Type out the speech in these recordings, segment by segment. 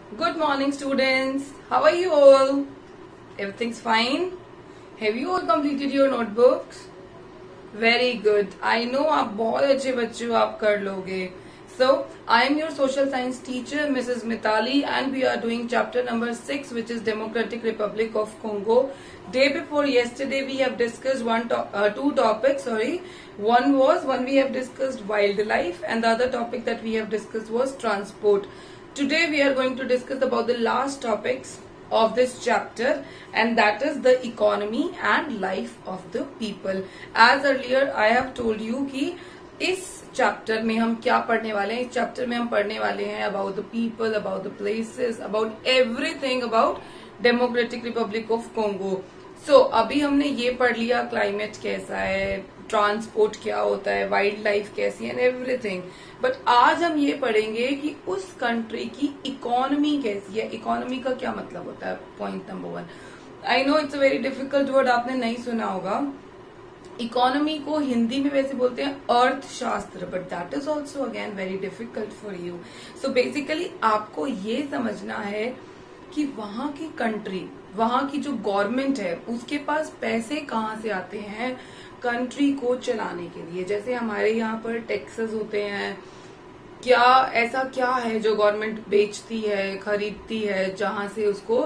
Good morning, students. How are you all? Everything's fine? Have you all completed your notebooks? Very good. I know आप बहुत अच्छे बच्चे हो, आप कर लोगे. So, I am your social science teacher, Mrs. Mitali, and we are doing chapter number 6, which is Democratic Republic of Congo. Day before yesterday, we have discussed two topics. One we have discussed wildlife, and the other topic that we have discussed was transport. Today, we are going to discuss about the last topics of this chapter, and that is the economy and life of the people. As earlier I have told you कि इस chapter में हम क्या पढ़ने वाले हैं. इस chapter में हम पढ़ने वाले हैं about the people, about the places, about everything about democratic Republic of Congo. So अभी हमने ये पढ़ लिया क्लाइमेट कैसा है, ट्रांसपोर्ट क्या होता है, वाइल्ड लाइफ कैसी है, एंड एवरीथिंग. बट आज हम ये पढ़ेंगे कि उस कंट्री की इकोनॉमी कैसी है. इकोनॉमी का क्या मतलब होता है. Point number 1. I know it's a very difficult word, आपने नहीं सुना होगा. इकोनॉमी को हिंदी में वैसे बोलते हैं अर्थशास्त्र, but that is also again very difficult for you. So basically आपको ये समझना है कि वहां की कंट्री, वहां की जो गवर्नमेंट है, उसके पास पैसे कहाँ से आते हैं कंट्री को चलाने के लिए. जैसे हमारे यहाँ पर टैक्सेस होते हैं, क्या ऐसा क्या है जो गवर्नमेंट बेचती है, खरीदती है, जहां से उसको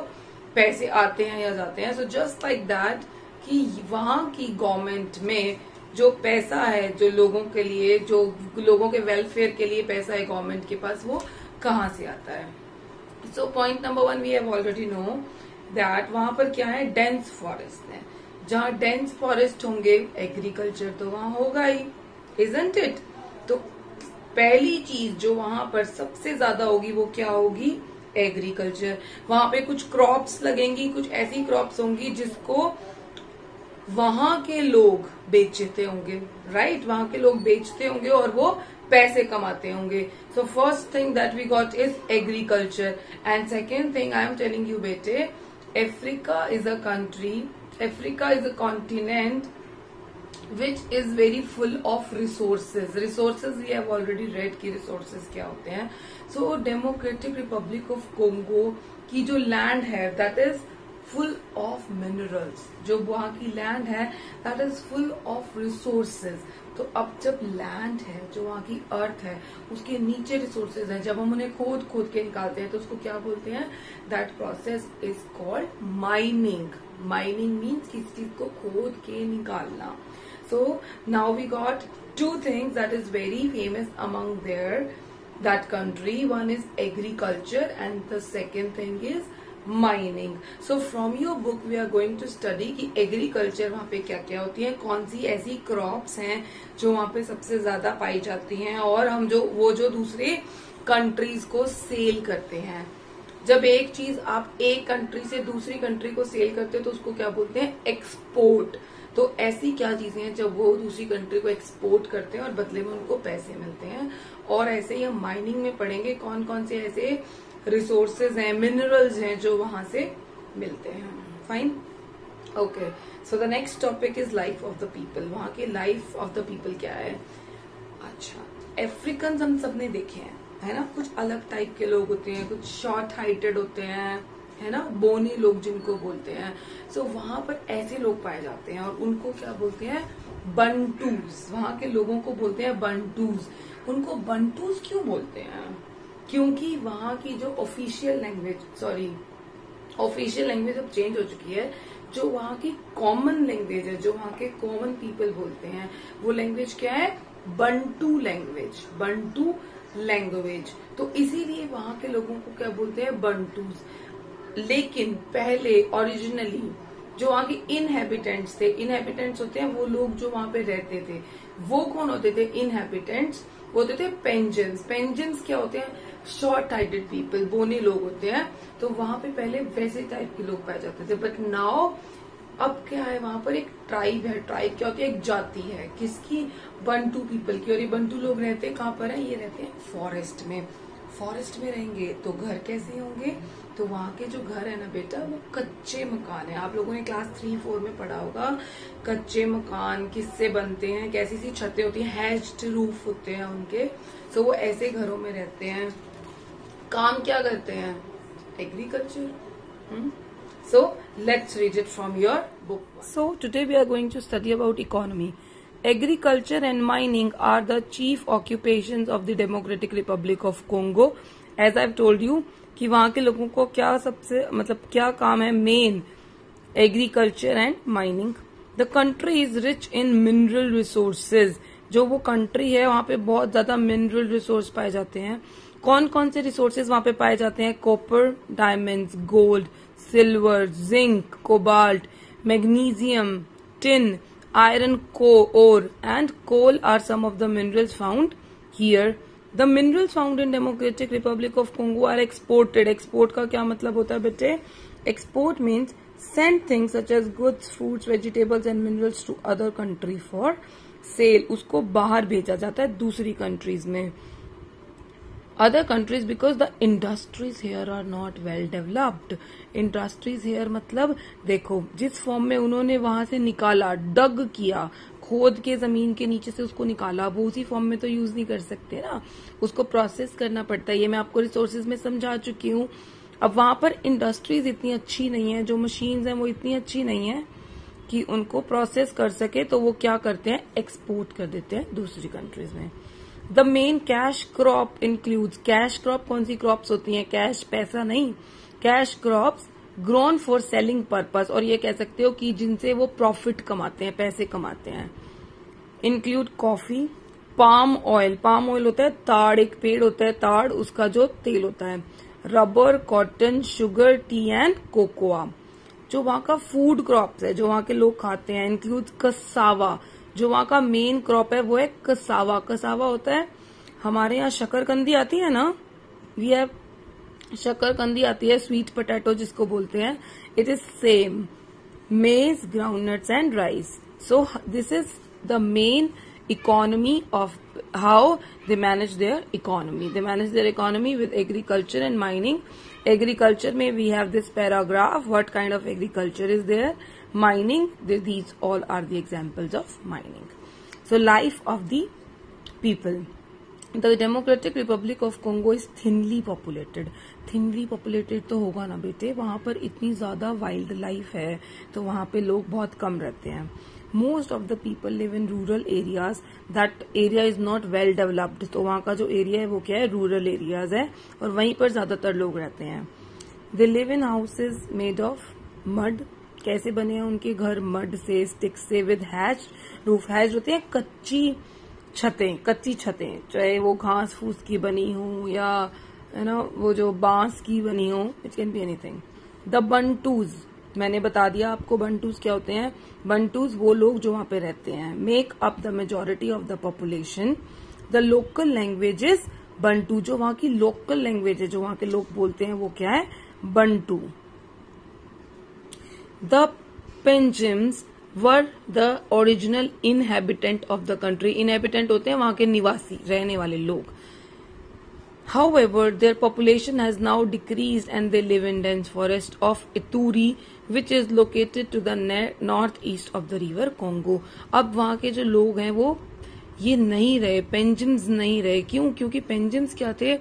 पैसे आते हैं या जाते हैं. सो जस्ट लाइक दैट कि वहां की गवर्नमेंट में जो पैसा है, जो लोगों के लिए, जो लोगों के वेलफेयर के लिए पैसा है गवर्नमेंट के पास, वो कहाँ से आता है. So point number 1 we have already know that वहां पर क्या है, डेंस फॉरेस्ट है. जहां डेंस फॉरेस्ट होंगे एग्रीकल्चर तो वहां होगा ही, इजंट इट. तो पहली चीज जो वहां पर सबसे ज्यादा होगी वो क्या होगी, एग्रीकल्चर. वहां पे कुछ क्रॉप्स लगेंगी, कुछ ऐसी क्रॉप्स होंगी जिसको वहां के लोग बेचते होंगे, राइट. वहां के लोग बेचते होंगे और वो पैसे कमाते होंगे. So first thing that we got is agriculture. And second thing I am telling you बेटे, Africa is a country, Africa is a continent which is very full of resources. Resources we have already read कि resources क्या होते हैं. So Democratic Republic of Congo की जो land है that is full of minerals. जो वहाँ की land है that is full of resources. तो अब जब लैंड है, जो वहाँ की अर्थ है, उसके नीचे रिसोर्सेज हैं, जब हम उन्हें खोद खोद के निकालते हैं तो उसको क्या बोलते हैं, that process is called mining. Mining means किसी चीज को खोद के निकालना. So now we got two things that is very famous among there that country. One is agriculture and the second thing is mining. So from your book we are going to study कि agriculture वहां पे क्या क्या होती है, कौन सी ऐसी crops हैं जो वहां पे सबसे ज्यादा पाई जाती हैं, और हम जो दूसरे कंट्रीज को सेल करते हैं. जब एक चीज आप एक कंट्री से दूसरी कंट्री को सेल करते हो तो उसको क्या बोलते हैं, एक्सपोर्ट. तो ऐसी क्या चीजें हैं जब वो दूसरी कंट्री को एक्सपोर्ट करते हैं और बदले में उनको पैसे मिलते हैं. और ऐसे ही हम माइनिंग में पढ़ेंगे कौन कौन से ऐसे रिसोर्सेज हैं, मिनरल्स हैं जो वहां से मिलते हैं. Fine, okay. So the next topic is life of the people. वहां के लाइफ ऑफ द पीपल क्या है. अच्छा, अफ्रीकन हम सबने देखे हैं, है ना. कुछ अलग टाइप के लोग होते हैं, कुछ शॉर्ट हाइटेड होते हैं, है ना, बोनी लोग जिनको बोलते हैं. सो वहां पर ऐसे लोग पाए जाते हैं और उनको क्या बोलते हैं, बंटूज. वहां के लोगों को बोलते हैं बंटूज. उनको बंटूज क्यों बोलते हैं, क्योंकि वहां की जो ऑफिशियल लैंग्वेज अब चेंज हो चुकी है. जो वहां की कॉमन लैंग्वेज है, जो वहां के कॉमन पीपल बोलते हैं, वो लैंग्वेज क्या है, बंटू लैंग्वेज. बंटू लैंग्वेज. तो इसीलिए वहां के लोगों को क्या बोलते हैं, बंटूज. लेकिन पहले ओरिजिनली जो वहां के इनहेबिटेंट्स थे, इनहेबिटेंट्स होते हैं वो लोग जो वहां पे रहते थे, वो कौन होते थे, इनहेबिटेंट्स. वो होते थे पेंजेंस. पेंजेंस क्या होते हैं, शॉर्ट हाइटेड पीपल, बोने लोग होते हैं. तो वहां पे पहले वैसे टाइप के लोग पाए जाते थे. बट नाउ अब क्या है, वहां पर एक ट्राइब है. ट्राइब क्या होती है, एक जाति है. किसकी, बंटू पीपल की. और ये बंटू लोग रहते हैं कहाँ पर है, ये रहते हैं फॉरेस्ट में. फॉरेस्ट में रहेंगे तो घर कैसे होंगे, तो वहां के जो घर है ना बेटा, वो कच्चे मकान है. आप लोगों ने क्लास 3-4 में पढ़ा होगा कच्चे मकान किससे बनते हैं, कैसी सी छतें होती हैं, हैच्ड रूफ होते हैं उनके. सो वो ऐसे घरों में रहते हैं. काम क्या करते हैं, agriculture. So let's read it from your book. So today we are going to study about economy. Agriculture and mining are the chief occupations of the Democratic Republic of Congo. As I've told you कि वहाँ के लोगों को क्या सबसे क्या काम है, main agriculture and mining. The country is rich in mineral resources. जो वो कंट्री है वहाँ पे बहुत ज्यादा मिनरल रिसोर्स पाए जाते हैं. कौन कौन से रिसोर्सेज वहाँ पे पाए जाते हैं? Copper, diamonds, gold, silver, zinc, cobalt, magnesium, tin, iron ore and coal are some of the minerals found here. The minerals found in Democratic Republic of Congo are exported. Export का क्या मतलब होता है बेटे? Export means send things such as goods, fruits, vegetables and minerals to other country for sale. उसको बाहर भेजा जाता है दूसरी countries में. Other countries because the industries here are not well developed. Industries here मतलब देखो जिस फॉर्म में उन्होंने वहां से निकाला, डग किया, खोद के जमीन के नीचे से उसको निकाला, वो उसी फॉर्म में तो यूज नहीं कर सकते ना, उसको प्रोसेस करना पड़ता है. ये मैं आपको रिसोर्सेज में समझा चुकी हूँ. अब वहां पर इंडस्ट्रीज इतनी अच्छी नहीं है, जो मशीन्स हैं वो इतनी अच्छी नहीं है कि उनको प्रोसेस कर सके, तो वो क्या करते हैं? एक्सपोर्ट कर देते हैं दूसरी कंट्रीज में. The main cash crop includes. Cash crop कौन सी क्रॉप्स होती हैं? कैश पैसा नहीं, cash crops grown for selling purpose. और ये कह सकते हो कि जिनसे वो प्रॉफिट कमाते हैं, पैसे कमाते हैं. Include coffee, palm oil. Palm oil होता है ताड़, एक पेड़ होता है ताड़, उसका जो तेल होता है. Rubber, cotton, sugar, T and cocoa. जो वहां का फूड क्रॉप्स है, जो वहां के लोग खाते हैं. Include cassava. जो वहां का मेन क्रॉप है वो है कसावा. कसावा होता है, हमारे यहाँ शकरकंदी आती है ना, वी हैव शकरकंदी आती है, स्वीट पोटैटो जिसको बोलते हैं. It is same maize, groundnuts and rice. So this is the main economy of how they manage their economy. They manage their economy with agriculture and mining. Agriculture में we have this paragraph, what kind of agriculture is there. Mining, these all are the examples of mining. So life of the people. The Democratic Republic of Congo is thinly populated. Thinly populated तो होगा ना बेटे, वहां पर इतनी ज्यादा wild life है तो वहां पे लोग बहुत कम रहते हैं. Most of the people live in rural areas. That area is not well developed. तो वहां का जो एरिया है वो क्या है? रूरल एरियाज है और वहीं पर ज्यादातर लोग रहते हैं. They live in houses made of mud. कैसे बने हैं उनके घर? मड से, स्टिक से, विद हैच रूफ. हैच होते हैं कच्ची छतें, कच्ची छतें, चाहे वो घास फूस की बनी हो या है ना वो जो बांस की बनी हो. It can be anything. The Bantus, मैंने बता दिया आपको बंटूज क्या होते हैं. बंटूज वो लोग जो वहां पे रहते हैं. Make up the majority of the population. The local languages Bantu. जो वहां की लोकल लैंग्वेज है, जो वहां के लोग बोलते हैं वो क्या है? Bantu. The Penjins were the original inhabitant of the country. Inhabitant होते हैं वहां के निवासी, रहने वाले लोग. However, their population has now decreased and they live in dense forest of Ituri, which is located to the northeast of the river Congo. अब वहां के जो लोग हैं वो ये नहीं रहे, पेंजिन्स नहीं रहे. क्यों? क्योंकि पेंजिन्स क्या थे?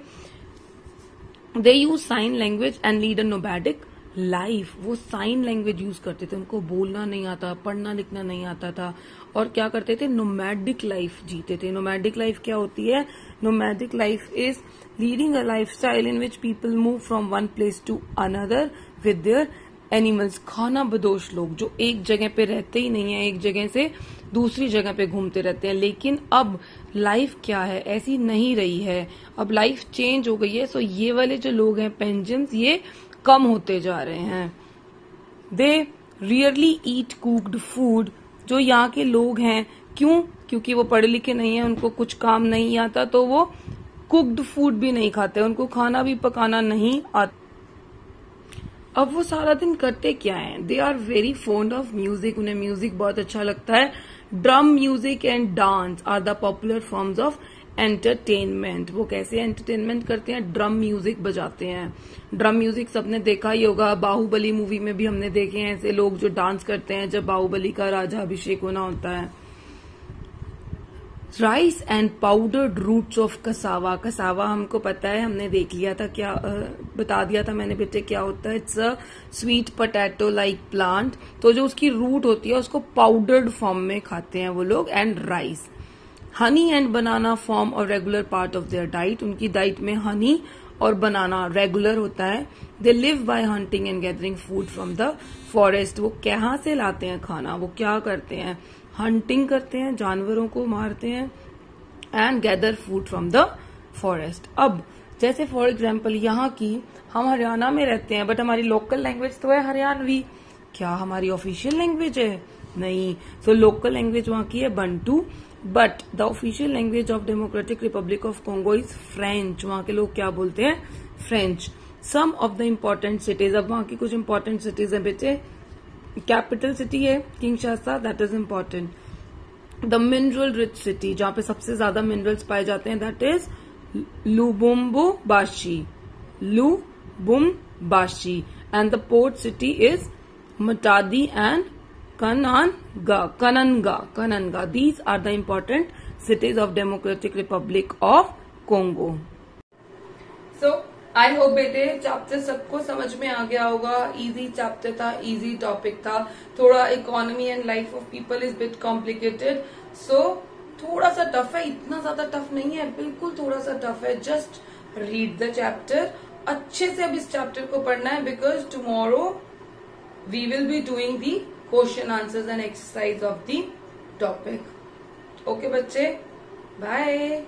They use sign language and lead a nomadic life. वो साइन लैंग्वेज यूज करते थे, उनको बोलना नहीं आता, पढ़ना लिखना नहीं आता था, और क्या करते थे? नोमैडिक लाइफ जीते थे. नोमैडिक लाइफ क्या होती है? Nomadic life is leading a life style in which people move from one place to another with their animals. खाना बदोश लोग जो एक जगह पे रहते ही नहीं है, एक जगह से दूसरी जगह पे घूमते रहते हैं. लेकिन अब लाइफ क्या है? ऐसी नहीं रही है, अब लाइफ चेंज हो गई है. सो ये वाले जो लोग हैं पेंजिन्स, ये कम होते जा रहे हैं. दे रियरली ईट कुक्ड फूड. जो यहाँ के लोग हैं, क्यों? क्योंकि वो पढ़े लिखे नहीं है, उनको कुछ काम नहीं आता, तो वो कुक्ड फूड भी नहीं खाते, उनको खाना भी पकाना नहीं आता. अब वो सारा दिन करते क्या है? They are very fond of music. उन्हें म्यूजिक बहुत अच्छा लगता है. Drum music and dance are the popular forms of entertainment. वो कैसे एंटरटेनमेंट करते हैं? ड्रम म्यूजिक बजाते हैं. ड्रम म्यूजिक सबने देखा ही होगा, बाहुबली मूवी में भी हमने देखे हैं ऐसे लोग जो डांस करते हैं जब बाहुबली का राजा अभिषेक होना होता है. Rice and powdered roots of cassava. Cassava हमको पता है, हमने देख लिया था, क्या बता दिया था मैंने बेटे क्या होता है। It's a sweet potato like plant. तो जो उसकी रूट होती है उसको पाउडर्ड फॉर्म में खाते हैं वो लोग। And rice, honey and banana form और regular part of their diet. उनकी डाइट में हनी और बनाना रेगुलर होता है। They live by hunting and gathering food from the forest. वो कहाँ से लाते हैं खाना, वो क्या करते हैं, हंटिंग करते हैं, जानवरों को मारते हैं, and gather food from the forest. अब जैसे फॉर एग्जाम्पल यहाँ की, हम हरियाणा में रहते हैं बट हमारी लोकल लैंग्वेज तो है हरियाणवी। क्या हमारी ऑफिशियल लैंग्वेज है? नहीं। सो लोकल लैंग्वेज वहां की है Bantu, but the official language of Democratic Republic of Congo is French. वहां के लोग क्या बोलते हैं? French. Some of the important cities, अब वहां की कुछ इम्पोर्टेंट सिटीज है बेटे। कैपिटल सिटी है Kinshasa, that is important. The mineral rich city, जहां पे सबसे ज्यादा मिनरल्स पाए जाते हैं, that is Lubumbashi. Lubumbashi. And the port city is Matadi and Kananga. These are the important cities of Democratic Republic of Congo. So, I hope बेटे chapter सबको समझ में आ गया होगा। इजी चैप्टर था, इजी टॉपिक था। थोड़ा economy and life of people is bit complicated, so थोड़ा सा टफ है, इतना ज्यादा टफ नहीं है, बिल्कुल थोड़ा सा टफ है। जस्ट रीड द चैप्टर, अच्छे से अब इस चैप्टर को पढ़ना है, because tomorrow we will be doing the question answers and exercise of the topic. Okay बच्चे, बाय।